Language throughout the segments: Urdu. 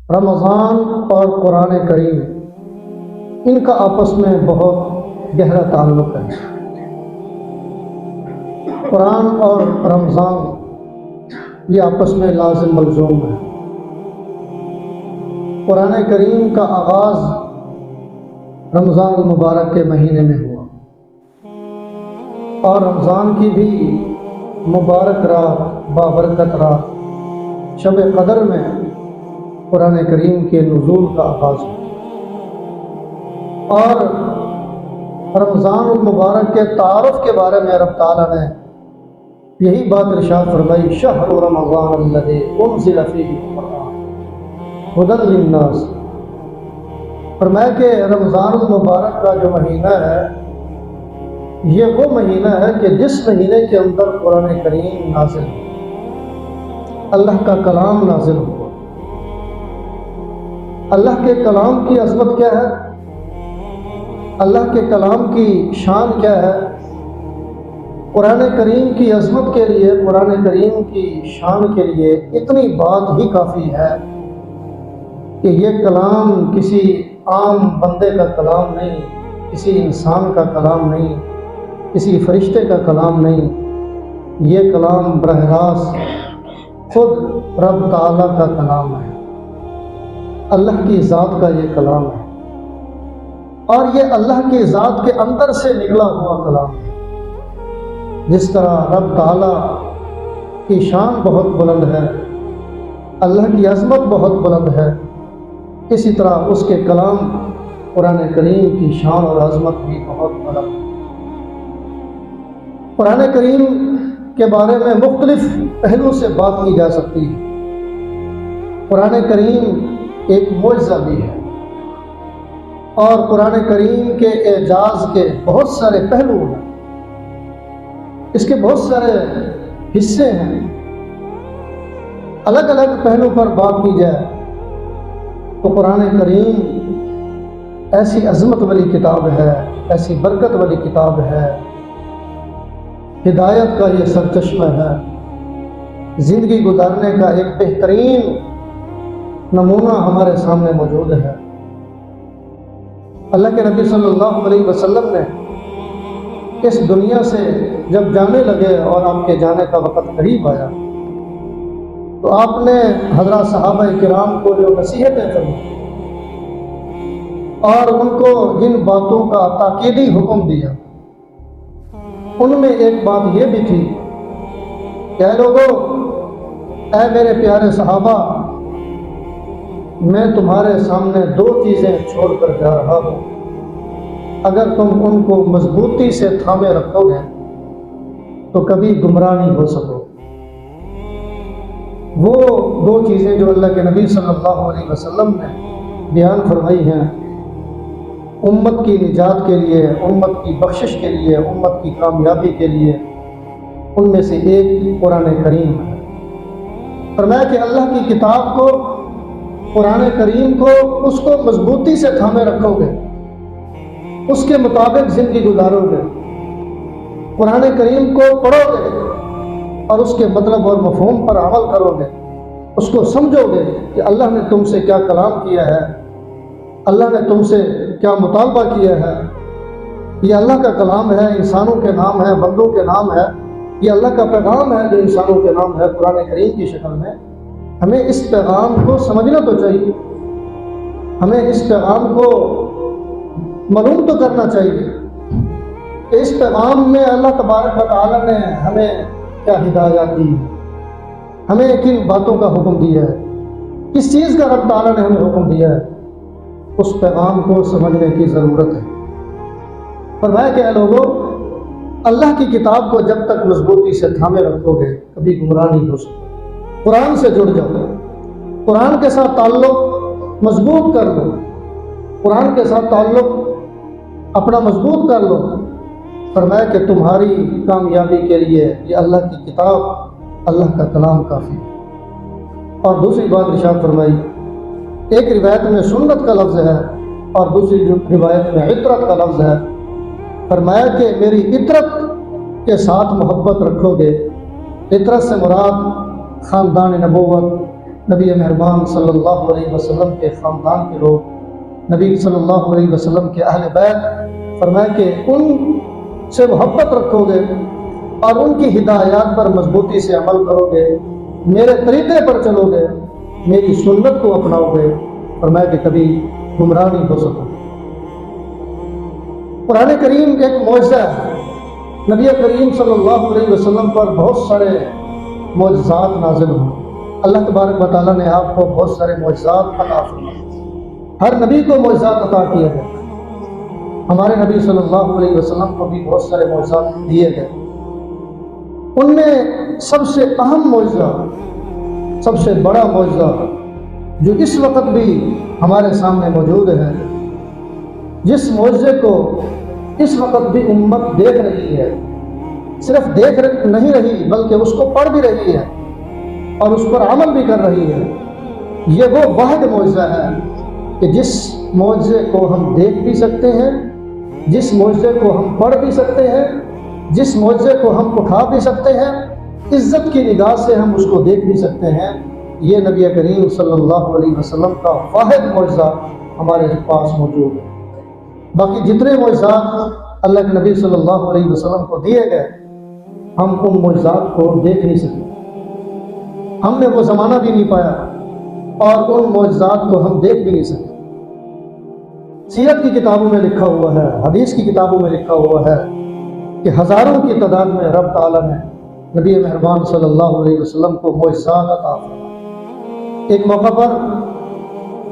رمضان اور قرآن کریم ان کا آپس میں بہت گہرا تعلق ہے۔ قرآن اور رمضان یہ آپس میں لازم ملزوم ہے۔ قرآن کریم کا آغاز رمضان المبارک کے مہینے میں ہوا اور رمضان کی بھی مبارک رات، بابرکت رات شب قدر میں قرآن کریم کے نزول کا آغاز ہوا۔ اور رمضان المبارک کے تعارف کے بارے میں رب تعالیٰ نے یہی بات ارشاد فرمائی، شہر رمضان الذی انزل فیہ القرآن ھدی للناس۔ فرمایا کہ رمضان المبارک کا جو مہینہ ہے یہ وہ مہینہ ہے کہ جس مہینے کے اندر قرآن کریم نازل ہوا، اللہ کا کلام نازل ہوا۔ اللہ کے کلام کی عظمت کیا ہے، اللہ کے کلام کی شان کیا ہے؟ قرآن کریم کی عظمت کے لیے، قرآن کریم کی شان کے لیے اتنی بات ہی کافی ہے کہ یہ کلام کسی عام بندے کا کلام نہیں، کسی انسان کا کلام نہیں، کسی فرشتے کا کلام نہیں، یہ کلام براہ راست خود رب تعالیٰ کا کلام ہے، اللہ کی ذات کا یہ کلام ہے، اور یہ اللہ کی ذات کے اندر سے نکلا ہوا کلام ہے۔ جس طرح رب تعالیٰ کی شان بہت بلند ہے، اللہ کی عظمت بہت بلند ہے، اسی طرح اس کے کلام قرآن کریم کی شان اور عظمت بھی بہت بلند ہے۔ قرآن کریم کے بارے میں مختلف پہلو سے بات کی جا سکتی ہے۔ قرآن کریم ایک معجزہ بھی ہے، اور قرآن کریم کے اعجاز کے بہت سارے پہلو ہیں، اس کے بہت سارے حصے ہیں۔ الگ الگ پہلو پر بات کی جائے تو قرآن کریم ایسی عظمت والی کتاب ہے، ایسی برکت والی کتاب ہے، ہدایت کا یہ سرچشمہ ہے، زندگی گزارنے کا ایک بہترین نمونہ ہمارے سامنے موجود ہے۔ اللہ کے نبی صلی اللہ علیہ وسلم نے اس دنیا سے جب جانے لگے اور آپ کے جانے کا وقت قریب آیا تو آپ نے حضرات صحابہ کرام کو جو نصیحتیں فرمائیں اور ان کو جن باتوں کا تاکیدی حکم دیا، ان میں ایک بات یہ بھی تھی کہ اے لوگو، اے میرے پیارے صحابہ، میں تمہارے سامنے دو چیزیں چھوڑ کر جا رہا ہوں، اگر تم ان کو مضبوطی سے تھامے رکھو گے تو کبھی گمراہ نہیں ہو سکو۔ وہ دو چیزیں جو اللہ کے نبی صلی اللہ علیہ وسلم نے بیان فرمائی ہیں امت کی نجات کے لیے، امت کی بخشش کے لیے، امت کی کامیابی کے لیے، ان میں سے ایک قرآن کریم ہے۔ فرمایا کہ اللہ کی کتاب کو، قرآن کریم کو، اس کو مضبوطی سے تھامے رکھو گے، اس کے مطابق زندگی گزارو گے، قرآن کریم کو پڑھو گے اور اس کے مطلب اور مفہوم پر عمل کرو گے، اس کو سمجھو گے کہ اللہ نے تم سے کیا کلام کیا ہے، اللہ نے تم سے کیا مطالبہ کیا ہے۔ یہ اللہ کا کلام ہے، انسانوں کے نام ہے، بندوں کے نام ہے، یہ اللہ کا پیغام ہے جو انسانوں کے نام ہے قرآن کریم کی شکل میں۔ ہمیں اس پیغام کو سمجھنا تو چاہیے، ہمیں اس پیغام کو معلوم تو کرنا چاہیے کہ اس پیغام میں اللہ تبارک و تعالیٰ نے ہمیں کیا ہدایات دی ہے، ہمیں کن باتوں کا حکم دیا ہے، کس چیز کا رب تعالیٰ نے ہمیں حکم دیا ہے، اس پیغام کو سمجھنے کی ضرورت ہے۔ فرمایا کہ اے لوگو، اللہ کی کتاب کو جب تک مضبوطی سے تھامے رکھو گے کبھی گمراہ نہیں ہو سکتے۔ قرآن سے جڑ جاؤ، قرآن کے ساتھ تعلق مضبوط کر لو، قرآن کے ساتھ تعلق اپنا مضبوط کر لو۔ فرمایا کہ تمہاری کامیابی کے لیے یہ اللہ کی کتاب، اللہ کا کلام کافی ہے۔ اور دوسری بات ارشاد فرمائی، ایک روایت میں سنت کا لفظ ہے اور دوسری روایت میں عطرت کا لفظ ہے۔ فرمایا کہ میری عطرت کے ساتھ محبت رکھو گے۔ عطرت سے مراد خاندان نبوت، نبی مہربان صلی اللہ علیہ وسلم کے خاندان کے لوگ، نبی صلی اللہ علیہ وسلم کے اہل بیت، فرمایا کہ ان سے محبت رکھو گے اور ان کی ہدایات پر مضبوطی سے عمل کرو گے، میرے طریقے پر چلو گے، میری سنت کو اپناؤ گے، فرمایا کہ کبھی گمراہ نہیں ہو سکو۔ قرآن کریم ایک معجزہ ہے۔ نبی کریم صلی اللہ علیہ وسلم پر بہت سارے معجزات نازل ہوئے۔ اللہ تبارک و تعالیٰ نے آپ کو بہت سارے معجزات عطا فرمائے۔ ہر نبی کو معجزات عطا کیا گیا۔ ہمارے نبی صلی اللہ علیہ وسلم کو بھی بہت سارے معجزات دیے گئے۔ ان میں سب سے اہم معجزہ، سب سے بڑا معجزہ جو اس وقت بھی ہمارے سامنے موجود ہے، جس معجزے کو اس وقت بھی امت دیکھ رہی ہے، صرف دیکھ نہیں رہی بلکہ اس کو پڑھ بھی رہی ہے اور اس پر عمل بھی کر رہی ہے، یہ وہ واحد معجزہ ہے کہ جس معجزے کو ہم دیکھ بھی سکتے ہیں، جس معجزے کو ہم پڑھ بھی سکتے ہیں، جس معجزے کو ہم اٹھا بھی سکتے ہیں، عزت کی نگاہ سے ہم اس کو دیکھ بھی سکتے ہیں۔ یہ نبی کریم صلی اللہ علیہ وسلم کا واحد معجزہ ہمارے پاس موجود ہے۔ باقی جتنے معجزات اللہ کے نبی صلی اللہ علیہ وسلم کو دیے گئے، ہم ان معجزات کو دیکھ نہیں سکتے، ہم نے وہ زمانہ بھی نہیں پایا اور ان معجزات کو ہم دیکھ بھی نہیں سکتے۔ سیرت کی کتابوں میں لکھا ہوا ہے، حدیث کی کتابوں میں لکھا ہوا ہے کہ ہزاروں کی تعداد میں رب تعالیٰ نے نبی مہربان صلی اللہ علیہ وسلم کو معجزات عطا فرمائے۔ ایک موقع پر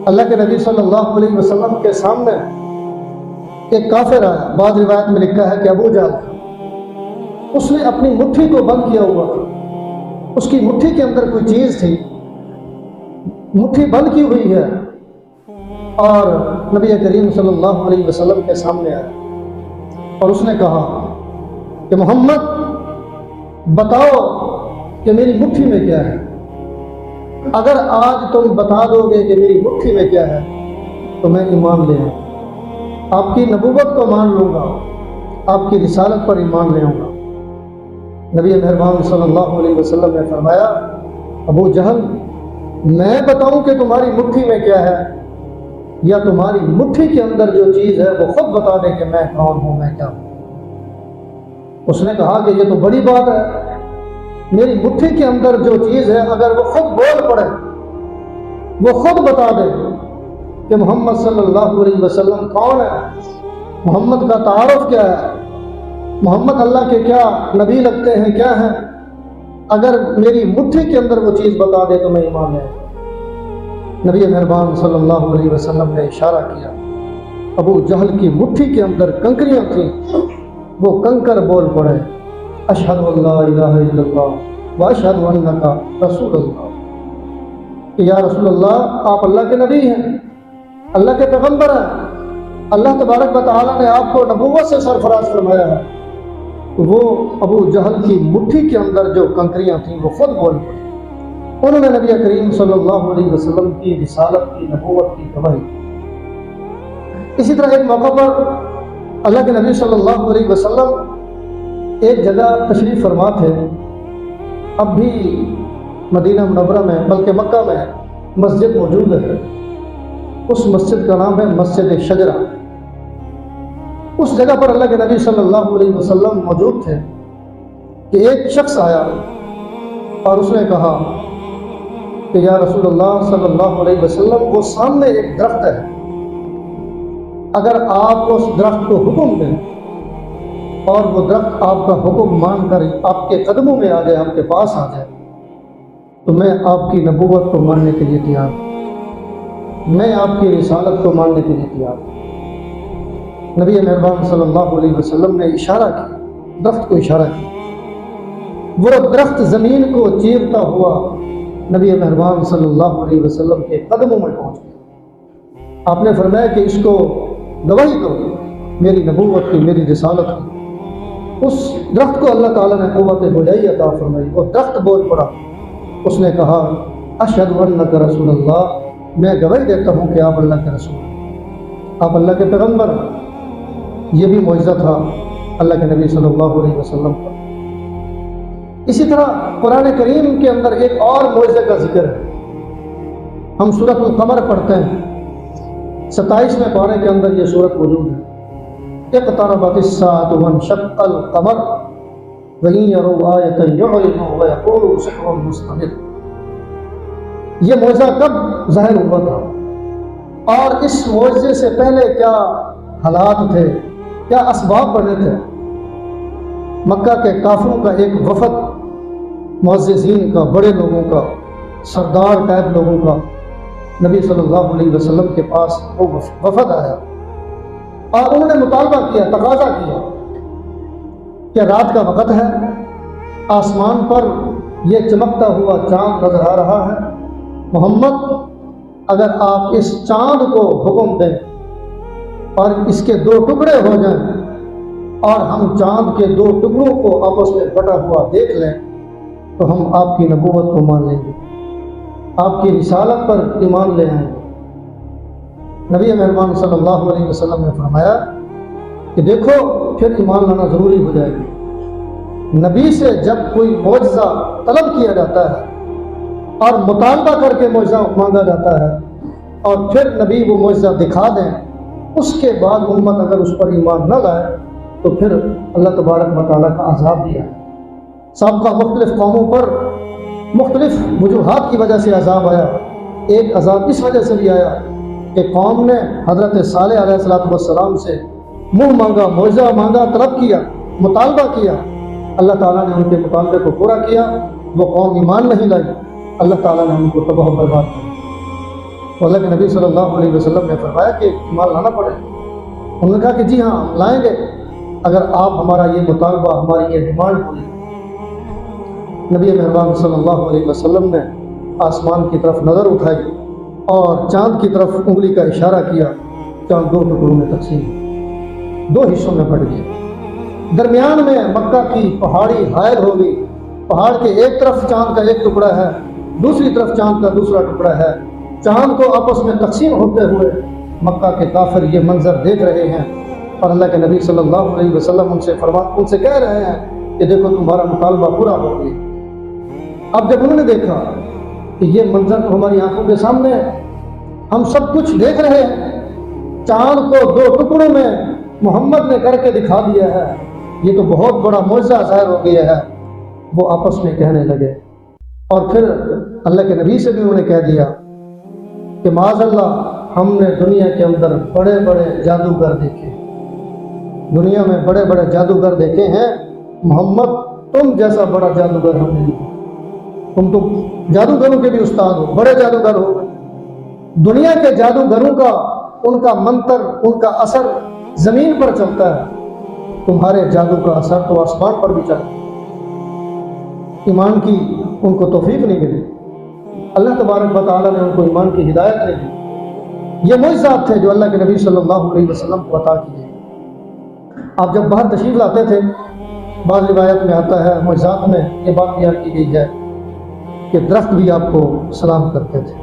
اللہ کے نبی صلی اللہ علیہ وسلم کے سامنے ایک کافر آیا، بعض روایت میں لکھا ہے کہ ابو جہل، اس نے اپنی مٹھی کو بند کیا ہوا تھا، اس کی مٹھی کے اندر کوئی چیز تھی، مٹھی بند کی ہوئی ہے، اور نبی کریم صلی اللہ علیہ وسلم کے سامنے آیا اور اس نے کہا کہ محمد بتاؤ کہ میری مٹھی میں کیا ہے، اگر آج تم بتا دو گے کہ میری مٹھی میں کیا ہے تو میں ایمان لے آؤں، آپ کی نبوت کو مان لوں گا، آپ کی رسالت پر ایمان لے آؤں گا۔ نبی مہربان صلی اللہ علیہ وسلم نے فرمایا، ابو جہل میں بتاؤں کہ تمہاری مٹھی میں کیا ہے، یا تمہاری مٹھی کے اندر جو چیز ہے وہ خود بتا دے کہ میں کون ہوں، میں کیا ہوں۔ اس نے کہا کہ یہ تو بڑی بات ہے، میری مٹھی کے اندر جو چیز ہے اگر وہ خود بول پڑے، وہ خود بتا دے کہ محمد صلی اللہ علیہ وسلم کون ہے، محمد کا تعارف کیا ہے، محمد اللہ کے کیا نبی لگتے ہیں، کیا ہیں، اگر میری مٹھی کے اندر وہ چیز بتا دے تو میں ایمان لے آؤں۔ نبی مہربان صلی اللہ علیہ وسلم نے اشارہ کیا، ابو جہل کی مٹھی کے اندر کنکریاں تھیں، وہ کنکر بول پڑے، اشہد ان لا الہ الا اللہ واشہد انک رسول اللہ، کہ یا رسول اللہ آپ اللہ کے نبی ہیں، اللہ کے پیغمبر ہیں، اللہ تبارک و تعالیٰ نے آپ کو نبوت سے سرفراز فرمایا ہے۔ وہ ابو جہل کی مٹھی کے اندر جو کنکریاں تھیں وہ خود بول پڑے، انہوں نے نبی کریم صلی اللہ علیہ وسلم کی رسالت کی، نبوت کی گواہی دی۔ اسی طرح ایک موقع پر اللہ کے نبی صلی اللہ علیہ وسلم ایک جگہ تشریف فرما تھے، اب بھی مدینہ منورہ میں بلکہ مکہ میں مسجد موجود ہے، اس مسجد کا نام ہے مسجد شجرہ۔ اس جگہ پر اللہ کے نبی صلی اللہ علیہ وسلم موجود تھے کہ ایک شخص آیا اور اس نے کہا کہ یا رسول اللہ صلی اللہ علیہ وسلم، وہ سامنے ایک درخت ہے، اگر آپ اس درخت کو حکم دیں اور وہ درخت آپ کا حکم مان کر آپ کے قدموں میں آ جائے، آپ کے پاس آ جائے، تو میں آپ کی نبوت کو ماننے کے لیے تیار ہوں، میں آپ کی رسالت کو ماننے کے لیے تیار ہوں۔ نبی مہربان صلی اللہ علیہ وسلم نے اشارہ کیا، درخت کو اشارہ کیا، وہ درخت زمین کو چیرتا ہوا نبی مہربان صلی اللہ علیہ وسلم کے قدموں میں پہنچ گیا۔ آپ نے فرمایا کہ اس کو گواہی دو میری نبوت کی، میری رسالت کی۔ اس درخت کو اللہ تعالیٰ نے قوت گویائی عطا فرمائی، وہ درخت بول پڑا، اس نے کہا اشہد انک رسول اللہ، میں گواہی دیتا ہوں کہ آپ اللہ کے رسول ہیں، آپ اللہ کے پیغمبر ہیں۔ یہ بھی معجزہ تھا اللہ کے نبی صلی اللہ علیہ وسلم کا۔ اسی طرح قرآن کریم کے اندر ایک اور معجزے کا ذکر ہے ہم سورۃ القمر پڑھتے ہیں، 27ویں پارے کے اندر یہ سورت موجود ہے۔ اقتربت الساعة وانشق القمر وإن يروا آية يعرضوا ويقولوا سحر مستمر۔ یہ معجزہ کب ظاہر ہوا تھا اور اس معجزے سے پہلے کیا حالات تھے، کیا اسباب بنے تھے؟ مکہ کے کافروں کا ایک وفد، معززین کا، بڑے لوگوں کا، سردار ٹائپ لوگوں کا نبی صلی اللہ علیہ وسلم کے پاس وہ وفد آیا اور انہوں نے مطالبہ کیا، تقاضا کیا کہ رات کا وقت ہے، آسمان پر یہ چمکتا ہوا چاند نظر آ رہا ہے، محمد اگر آپ اس چاند کو حکم دیں اور اس کے 2 ٹکڑے ہو جائیں اور ہم چاند کے 2 ٹکڑوں کو آپس میں بٹا ہوا دیکھ لیں تو ہم آپ کی نبوت کو مان لیں گے، آپ کی رسالت پر ایمان لے آئیں گے۔ نبی مہربان صلی اللہ علیہ وسلم نے فرمایا کہ دیکھو پھر ایمان لانا ضروری ہو جائے گی۔ نبی سے جب کوئی معجزہ طلب کیا جاتا ہے اور مطالبہ کر کے معجزہ مانگا جاتا ہے اور پھر نبی وہ معجزہ دکھا دیں، اس کے بعد امت اگر اس پر ایمان نہ لائے تو پھر اللہ تبارک و تعالیٰ کا عذاب بھی ہے۔ سابقہ مختلف قوموں پر مختلف وجوہات کی وجہ سے عذاب آیا۔ ایک عذاب اس وجہ سے بھی آیا کہ قوم نے حضرت صالح علیہ السلام سے منہ مانگا، معجزہ مانگا، طلب کیا، مطالبہ کیا، اللہ تعالیٰ نے ان کے مطالبے کو پورا کیا، وہ قوم ایمان نہیں لائی، اللہ تعالیٰ نے ان کو تباہ و برباد کیا۔ تو اللہ کے نبی صلی اللہ علیہ وسلم نے فرمایا کہ ایمان لانا پڑے۔ انہوں نے کہا کہ جی ہاں لائیں گے اگر آپ ہمارا یہ مطالبہ، ہماری یہ ڈیمانڈ پوری۔ نبی مہربان صلی اللہ علیہ وسلم نے آسمان کی طرف نظر اٹھائی اور چاند کی طرف انگلی کا اشارہ کیا، چاند 2 ٹکڑوں میں تقسیم، 2 حصوں میں بٹ گیا۔ درمیان میں مکہ کی پہاڑی حائل ہو گئی، پہاڑ کے ایک طرف چاند کا 1 ٹکڑا ہے، دوسری طرف چاند کا دوسرا ٹکڑا ہے۔ چاند کو آپس میں تقسیم ہوتے ہوئے مکہ کے کافر یہ منظر دیکھ رہے ہیں اور اللہ کے نبی صلی اللہ علیہ وسلم ان سے کہہ رہے ہیں کہ دیکھو تمہارا مطالبہ پورا ہو گیا۔ اب جب انہوں نے دیکھا کہ یہ منظر تو ہماری آنکھوں کے سامنے ہے، ہم سب کچھ دیکھ رہے ہیں، چاند کو 2 ٹکڑوں میں محمد نے کر کے دکھا دیا ہے، یہ تو بہت بڑا معجزہ ظاہر ہو گیا ہے، وہ آپس میں کہنے لگے۔ اور پھر اللہ کے نبی سے بھی انہوں نے کہہ دیا کہ معاذ اللہ، ہم نے دنیا کے اندر بڑے بڑے جادوگر دیکھے، دنیا میں بڑے بڑے جادوگر دیکھے ہیں، محمد تم جیسا بڑا جادوگر ہم نے دیکھا، تم تو جادوگروں کے بھی استاد ہو، بڑے جادوگر ہو۔ دنیا کے جادوگروں کا، ان کا منتر، ان کا اثر زمین پر چلتا ہے، تمہارے جادو کا اثر تو آسمان پر بھی چلتا ہے۔ ایمان کی ان کو توفیق نہیں ملی، اللہ تبارک و تعالیٰ نے ان کو ایمان کی ہدایت نہیں دی۔ یہ معجزات تھے جو اللہ کے نبی صلی اللہ علیہ وسلم کو عطا کیے۔ آپ جب باہر تشریف لاتے تھے، بعض روایت میں آتا ہے، معجزات میں یہ بات بیان کی گئی ہے کہ درخت بھی آپ کو سلام کرتے تھے،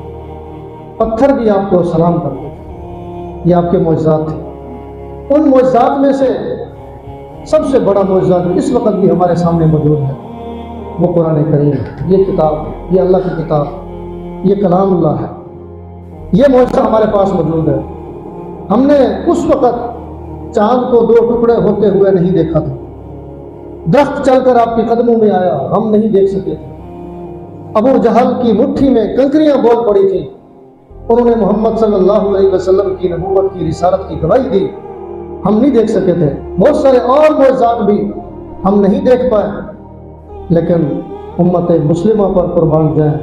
پتھر بھی آپ کو سلام کرتے تھے، یہ آپ کے معجزات تھے۔ ان معجزات میں سے سب سے بڑا معجزہ جو اس وقت بھی ہمارے سامنے موجود ہے وہ قرآن کریم ہے، یہ کتاب، یہ اللہ کی کتاب، یہ کلام اللہ ہے۔ یہ معجزہ ہمارے پاس موجود ہے۔ ہم نے اس وقت چاند کو 2 ٹکڑے ہوتے ہوئے نہیں دیکھا تھا، درخت چل کر آپ کے قدموں میں آیا، ہم نہیں دیکھ سکے تھے۔ ابو جہل کی مٹھی میں کنکریاں بول پڑی تھیں، انہوں نے محمد صلی اللہ علیہ وسلم کی نبوت کی رسالت کی گواہی دی، ہم نہیں دیکھ سکے تھے۔ بہت سارے اور معجزات بھی ہم نہیں دیکھ پائے، لیکن امت مسلمہ پر قربان جائیں،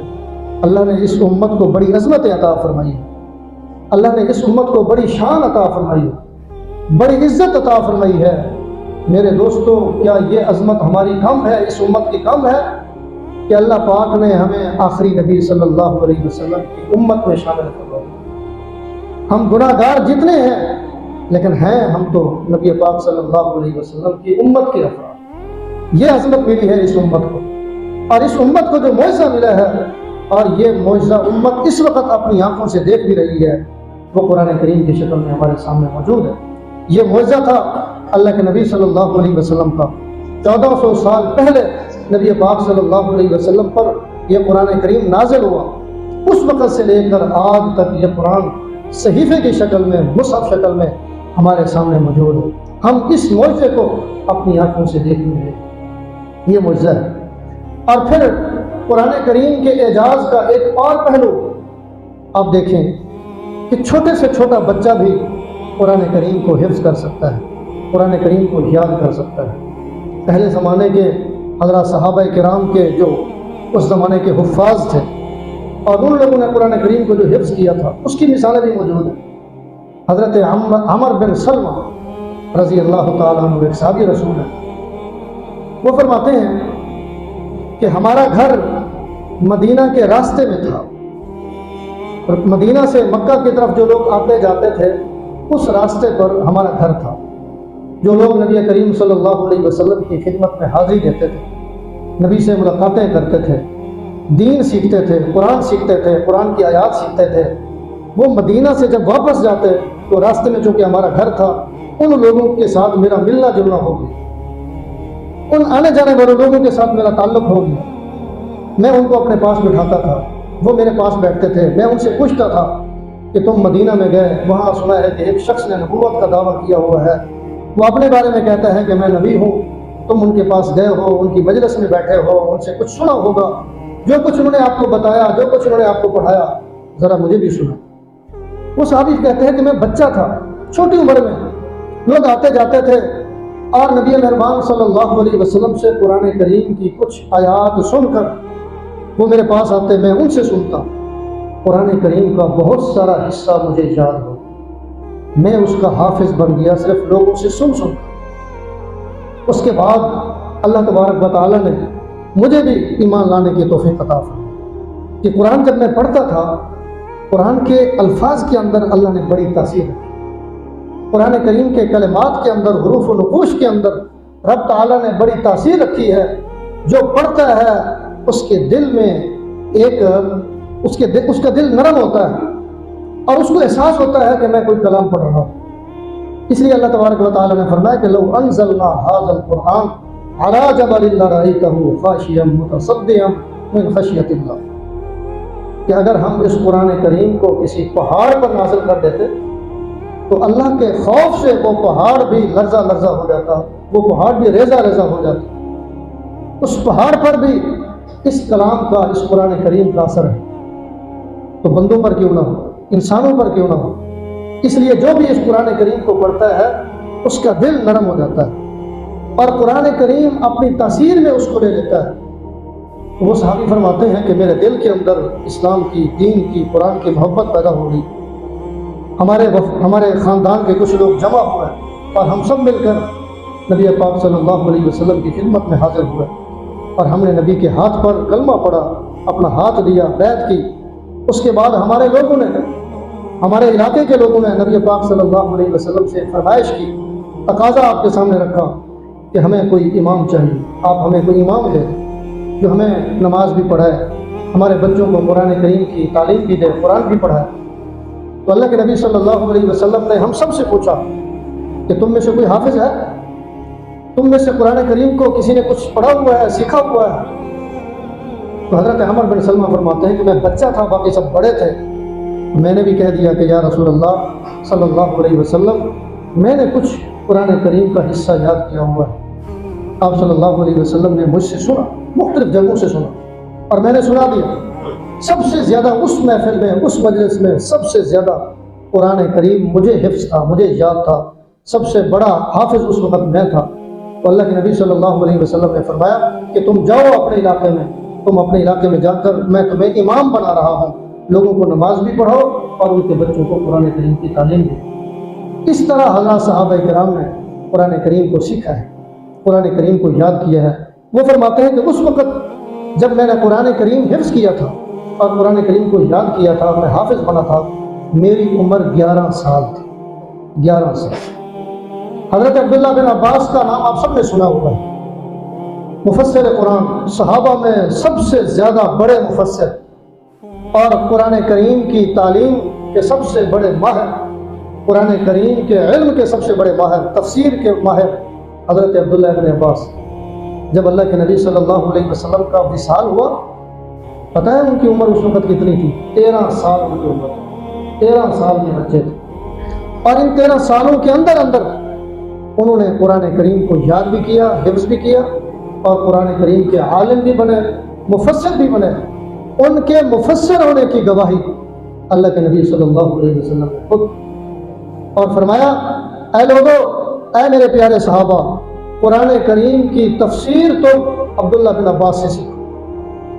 اللہ نے اس امت کو بڑی عظمت عطا فرمائی ہے، اللہ نے اس امت کو بڑی شان عطا فرمائی ہے، بڑی عزت عطا فرمائی ہے۔ میرے دوستو، کیا یہ عظمت ہماری کم ہے، اس امت کی کم ہے کہ اللہ پاک نے ہمیں آخری نبی صلی اللہ علیہ وسلم کی امت میں شامل فرمایا؟ ہم گناہ گار جتنے ہیں لیکن ہیں ہم تو نبی پاک صلی اللہ علیہ وسلم کی امت کے افراد۔ یہ عظمت ملی ہے اس امت کو، اور اس امت کو جو معجزہ ملا ہے، اور یہ معجزہ امت اس وقت اپنی آنکھوں سے دیکھ بھی رہی ہے، وہ قرآن کریم کی شکل میں ہمارے سامنے موجود ہے۔ یہ معجزہ تھا اللہ کے نبی صلی اللہ علیہ وسلم کا۔ 1400 سال پہلے نبی پاک صلی اللہ علیہ وسلم پر یہ قرآن کریم نازل ہوا، اس وقت سے لے کر آج تک یہ قرآن صحیفے کی شکل میں، مصحف شکل میں ہمارے سامنے موجود ہے۔ ہم اس معجزے کو اپنی آنکھوں سے دیکھ رہے ہیں، یہ معجزہ ہے۔ اور پھر قرآن کریم کے اعجاز کا ایک اور پہلو آپ دیکھیں کہ چھوٹے سے چھوٹا بچہ بھی قرآن کریم کو حفظ کر سکتا ہے، قرآن کریم کو یاد کر سکتا ہے۔ پہلے زمانے کے حضرات صحابہ کرام کے جو اس زمانے کے حفاظ تھے اور ان لوگوں نے قرآن کریم کو جو حفظ کیا تھا، اس کی مثالیں بھی موجود ہیں۔ حضرت عمر بن سلمہ رضی اللہ تعالیٰ عنہ ایک صحابی رسول ہیں، وہ فرماتے ہیں کہ ہمارا گھر مدینہ کے راستے میں تھا، اور مدینہ سے مکہ کی طرف جو لوگ آتے جاتے تھے اس راستے پر ہمارا گھر تھا۔ جو لوگ نبی کریم صلی اللہ علیہ وسلم کی خدمت میں حاضری دیتے تھے، نبی سے ملاقاتیں کرتے تھے، دین سیکھتے تھے، قرآن سیکھتے تھے، قرآن کی آیات سیکھتے تھے، وہ مدینہ سے جب واپس جاتے تو راستے میں چونکہ ہمارا گھر تھا، ان لوگوں کے ساتھ میرا ملنا جلنا ہو گیا، ان آنے جانے والے لوگوں کے ساتھ میرا تعلق ہو گیا۔ میں ان کو اپنے پاس بٹھاتا تھا، وہ میرے پاس بیٹھتے تھے، میں ان سے پوچھتا تھا کہ تم مدینہ میں گئے، وہاں سنا ہے کہ ایک شخص نے نبوت کا دعویٰ کیا ہوا ہے، وہ اپنے بارے میں کہتا ہے کہ میں نبی ہوں، تم ان کے پاس گئے ہو، ان کی مجلس میں بیٹھے ہو، ان سے کچھ سنا ہوگا، جو کچھ انہوں نے آپ کو بتایا، جو کچھ انہوں نے آپ کو پڑھایا، ذرا مجھے بھی سنا۔ وہ صحابی کہتے ہیں کہ میں بچہ تھا، چھوٹی عمر میں لوگ آتے جاتے تھے اور نبی مہربان صلی اللہ علیہ وسلم سے قرآن کریم کی کچھ آیات سن کر وہ میرے پاس آتے، میں ان سے سنتا، قرآن کریم کا بہت سارا حصہ مجھے یاد ہو، میں اس کا حافظ بن گیا صرف لوگوں سے سن کر۔ اس کے بعد اللہ تبارک و تعالیٰ نے مجھے بھی ایمان لانے کی توفیق عطا فرمائی کہ قرآن جب میں پڑھتا تھا، قرآن کے الفاظ کے اندر اللہ نے بڑی تاثیر رکھی، قرآن کریم کے کلمات کے اندر، حروف و نقوش کے اندر رب تعالیٰ نے بڑی تاثیر رکھی ہے۔ جو پڑھتا ہے اس کے دل میں اس کا دل نرم ہوتا ہے اور اس کو احساس ہوتا ہے کہ میں کوئی کلام پڑھ رہا ہوں۔ اس لیے اللہ تبارک و تعالیٰ نے فرمایا کہ لو انزلنا هذا القرآن على جبل لرأيته خاشعا متصدعا من خشية اللہ، کہ اگر ہم اس قرآن کریم کو کسی پہاڑ پر نازل کر دیتے تو اللہ کے خوف سے وہ پہاڑ بھی لرزہ لرزہ ہو جاتا، وہ پہاڑ بھی ریزہ ریزہ ہو جاتا۔ اس پہاڑ پر بھی اس کلام کا، اس قرآن کریم کا اثر ہے، تو بندوں پر کیوں نہ ہو، انسانوں پر کیوں نہ ہو۔ اس لیے جو بھی اس قرآن کریم کو پڑھتا ہے اس کا دل نرم ہو جاتا ہے اور قرآن کریم اپنی تاثیر میں اس کو لے لیتا ہے۔ تو وہ صحابی فرماتے ہیں کہ میرے دل کے اندر اسلام کی، دین کی، قرآن کی محبت پیدا ہو گئی۔ ہمارے خاندان کے کچھ لوگ جمع ہوئے اور ہم سب مل کر نبی پاک صلی اللہ علیہ وسلم کی خدمت میں حاضر ہوئے اور ہم نے نبی کے ہاتھ پر کلمہ پڑھا، اپنا ہاتھ دیا، بیعت کی۔ اس کے بعد ہمارے لوگوں نے، ہمارے علاقے کے لوگوں نے نبی پاک صلی اللہ علیہ وسلم سے فرمائش کی، تقاضا آپ کے سامنے رکھا کہ ہمیں کوئی امام چاہیے، آپ ہمیں کوئی امام دے جو ہمیں نماز بھی پڑھائے، ہمارے بچوں کو قرآن کریم کی تعلیم بھی دے، قرآن بھی پڑھائے۔ تو اللہ کے نبی صلی اللہ علیہ وسلم نے ہم سب سے پوچھا کہ تم میں سے کوئی حافظ ہے؟ تم میں سے قرآن کریم کو کسی نے کچھ پڑھا ہوا ہے، سیکھا ہوا ہے؟ تو حضرت عمر بن سلمہ فرماتے ہیں کہ میں بچہ تھا، باقی سب بڑے تھے، میں نے بھی کہہ دیا کہ یا رسول اللہ صلی اللہ علیہ وسلم، میں نے کچھ قرآن کریم کا حصہ یاد کیا ہوا ہے۔ آپ صلی اللہ علیہ وسلم نے مجھ سے سنا، مختلف جگہوں سے سنا اور میں نے سنا دیا۔ سب سے زیادہ اس محفل میں، اس مجلس میں سب سے زیادہ قرآن کریم مجھے حفظ تھا، مجھے یاد تھا، سب سے بڑا حافظ اس وقت میں تھا۔ تو اللہ کے نبی صلی اللہ علیہ وسلم نے فرمایا کہ تم جاؤ اپنے علاقے میں، تم اپنے علاقے میں جا کر، میں تمہیں امام بنا رہا ہوں، لوگوں کو نماز بھی پڑھاؤ اور ان کے بچوں کو قرآن کریم کی تعلیم دے۔ اس طرح حضرات صحابہ کرام نے قرآن کریم کو سیکھا ہے، قرآن کریم کو یاد کیا ہے۔ وہ فرماتے ہیں کہ اس وقت جب میں نے قرآن کریم حفظ کیا تھا اور قرآن کریم کو یاد کیا تھا، میں حافظ بنا تھا، میری عمر 11 سال تھی، 11 سال۔ حضرت عبداللہ بن عباس کا نام آپ سب نے سنا ہوگا، مفسر قرآن، صحابہ میں سب سے زیادہ بڑے مفسر اور قرآن کریم کی تعلیم کے سب سے بڑے ماہر، قرآن کریم کے علم کے سب سے بڑے ماہر، تفسیر کے ماہر حضرت عبداللہ بن عباس۔ جب اللہ کے نبی صلی اللہ علیہ وسلم کا وصال ہوا پتہ ہے ان کی عمر اس وقت کتنی تھی؟ 13 سال ان کی عمر، 13 سال کے بچے تھے، اور ان 13 سالوں کے اندر انہوں نے قرآن کریم کو یاد بھی کیا، حفظ بھی کیا، اور قرآن کریم کے عالم بھی بنے، مفسر بھی بنے۔ ان کے مفسر ہونے کی گواہی اللہ کے نبی صلی اللہ علیہ وسلم نے خود، اور فرمایا اے لوگو، اے میرے پیارے صحابہ، قرآن کریم کی تفسیر تم عبداللہ بن عباس سے سیکھو،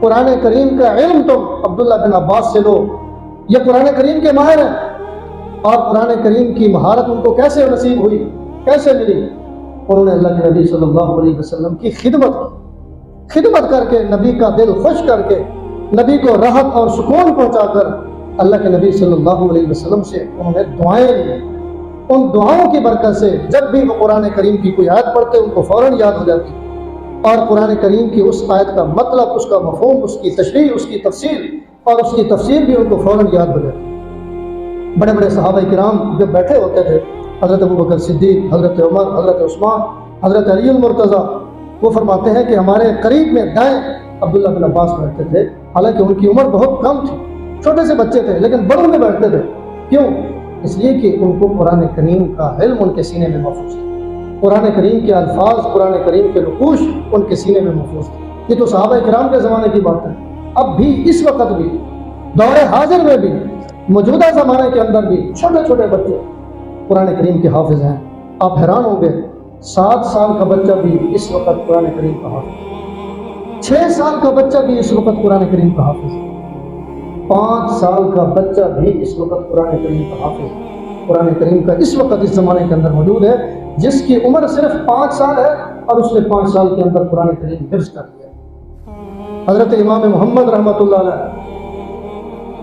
قرآن کریم کا علم تم عبداللہ بن عباس سے لو، یہ قرآن کریم کے ماہر ہیں۔ اور قرآن کریم کی مہارت ان کو کیسے نصیب ہوئی، کیسے ملی؟ انہوں نے اللہ کے نبی صلی اللہ علیہ وسلم کی خدمت کر کے، نبی کا دل خوش کر کے، نبی کو راحت اور سکون پہنچا کر اللہ کے نبی صلی اللہ علیہ وسلم سے انہوں نے دعائیں لی۔ ان دعاؤں کی برکت سے جب بھی وہ قرآن کریم کی کوئی آیت پڑھتے ان کو فوراً یاد ہو جاتی، اور قرآن کریم کی اس آیت کا مطلب، اس کا مفہوم، اس کی تشریح، اس کی تفسیر، اور اس کی تفسیر بھی ان کو فوراً یاد ہو جاتی۔ بڑے بڑے صحابہ کرام جب بیٹھے ہوتے تھے، حضرت ابوبکر صدیق، حضرت عمر، حضرت عثمان، حضرت علی المرتضیٰ، وہ فرماتے ہیں کہ ہمارے قریب میں دائیں عبداللہ بن عباس بیٹھتے تھے، حالانکہ ان کی عمر بہت کم تھی، چھوٹے سے بچے تھے، لیکن بڑوں میں بیٹھتے تھے۔ کیوں؟ اس لیے کہ ان کو قرآن کریم کا علم ان کے سینے میں محفوظ تھا، قرآن کریم کے الفاظ، قرآن کریم کے نقوش ان کے سینے میں محفوظ تھے۔ یہ تو صحابہ کرام کے زمانے کی بات ہے۔ اب بھی، اس وقت بھی، دور حاضر میں بھی، موجودہ زمانے کے اندر بھی چھوٹے چھوٹے بچے قرآن کریم کے حافظ ہیں۔ آپ حیران ہوں گے، 7 سال کا بچہ بھی اس وقت قرآن کریم کا حافظ ہے، 6 سال کا بچہ بھی اس وقت قرآن کریم کا حافظ ہے، 5 سال کا بچہ بھی اس وقت قرآن کریم کا حافظ ہے۔ قرآن کریم کا اس وقت اس زمانے کے اندر موجود ہے جس کی عمر صرف 5 سال ہے، اور اس نے 5 سال کے اندر قرآن کریم حفظ کر لیا۔ حضرت امام محمد رحمۃ اللہ علیہ،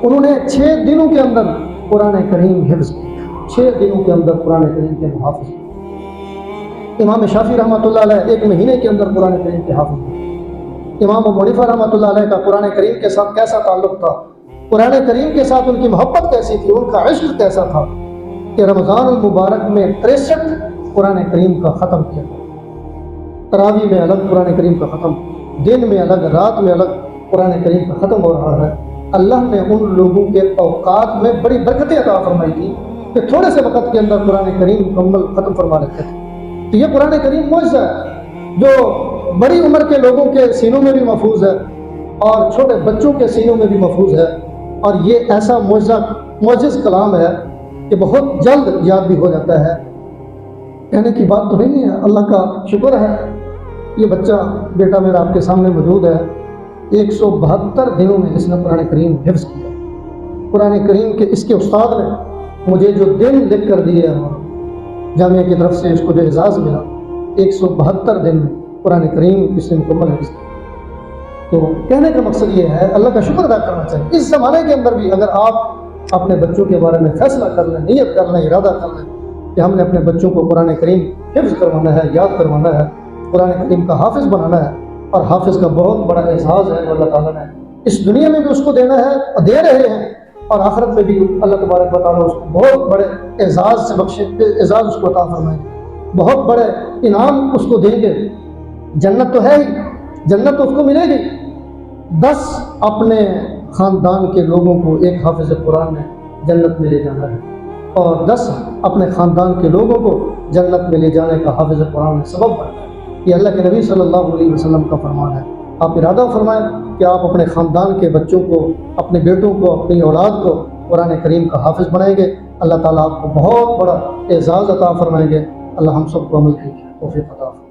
انہوں نے 6 دنوں کے اندر قرآن کریم حفظ کیا، 6 دنوں کے اندر قرآن کریم کے حافظ ہوئے۔ امام شافعی رحمۃ اللہ علیہ 1 مہینے کے اندر قرآن کریم کے حافظ ہوئے۔ امام ابو حنیفہ رحمۃ اللہ علیہ کا قرآن کریم کے ساتھ کیسا تعلق تھا، قرآن کریم کے ساتھ ان کی محبت کیسی تھی، ان کا عشق کیسا تھا کہ رمضان المبارک میں 63 قرآن کریم کا ختم کیا، تراویح میں الگ قرآن کریم کا ختم، دن میں الگ، رات میں الگ قرآن کریم کا ختم ہو رہا ہے۔ اللہ نے ان لوگوں کے اوقات میں بڑی برکتیں عطا فرمائی تھی کہ تھوڑے سے وقت کے اندر قرآن کریم مکمل ختم فرما لیتے تھے۔ تو یہ قرآن کریم معجزہ ہے جو بڑی عمر کے لوگوں کے سینوں میں بھی محفوظ ہے اور چھوٹے بچوں کے سینوں میں بھی محفوظ ہے، اور یہ ایسا معجز کلام ہے کہ بہت جلد یاد بھی ہو جاتا ہے۔ کہنے کی بات تو نہیں ہے، اللہ کا شکر ہے۔ یہ بچہ، بیٹا میرا آپ کے سامنے موجود ہے، 172 دنوں میں اس نے قرآن کریم حفظ کیا۔ قرآن کریم کے اس کے استاد نے مجھے جو دن لکھ کر دیے ہیں، جامعہ کی طرف سے اس کو جو اعزاز ملا، 172 دن میں قرآن کریم اس نے مکمل حفظ کیا۔ تو کہنے کا مقصد یہ ہے، اللہ کا شکر ادا کرنا چاہیے۔ اس زمانے کے اندر بھی اگر آپ اپنے بچوں کے بارے میں فیصلہ کر لیں، نیت کر لیں، ارادہ کر لیں کہ ہم نے اپنے بچوں کو قرآن کریم حفظ کروانا ہے، یاد کروانا ہے، قرآن کریم کا حافظ بنانا ہے، اور حافظ کا بہت بڑا اعزاز ہے اللہ تعالیٰ نے اس دنیا میں بھی اس کو دینا ہے اور دے رہے ہیں، اور آخرت میں بھی اللہ تبارک و تعالیٰ اس کو بہت بڑے اعزاز سے بخشے، اعزاز اس کو عطا فرمائیں گے، بہت بڑے انعام اس کو دیں گے۔ جنت تو ہے ہی، جنت تو اس کو ملے گی۔ 10 اپنے خاندان کے لوگوں کو ایک حافظ قرآن نے جنت میں لے جانا ہے، اور 10 اپنے خاندان کے لوگوں کو جنت میں لے جانے کا حافظ قرآن میں سبب بنتا ہے۔ یہ اللہ کے نبی صلی اللہ علیہ وسلم کا فرمان ہے۔ آپ ارادہ فرمائیں کہ آپ اپنے خاندان کے بچوں کو، اپنے بیٹوں کو، اپنی اولاد کو قرآن کریم کا حافظ بنائیں گے، اللہ تعالیٰ آپ کو بہت بڑا اعزاز عطا فرمائیں گے۔ اللہ ہم سب کو عمل کی توفیق عطا فرمائے۔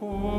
ہوں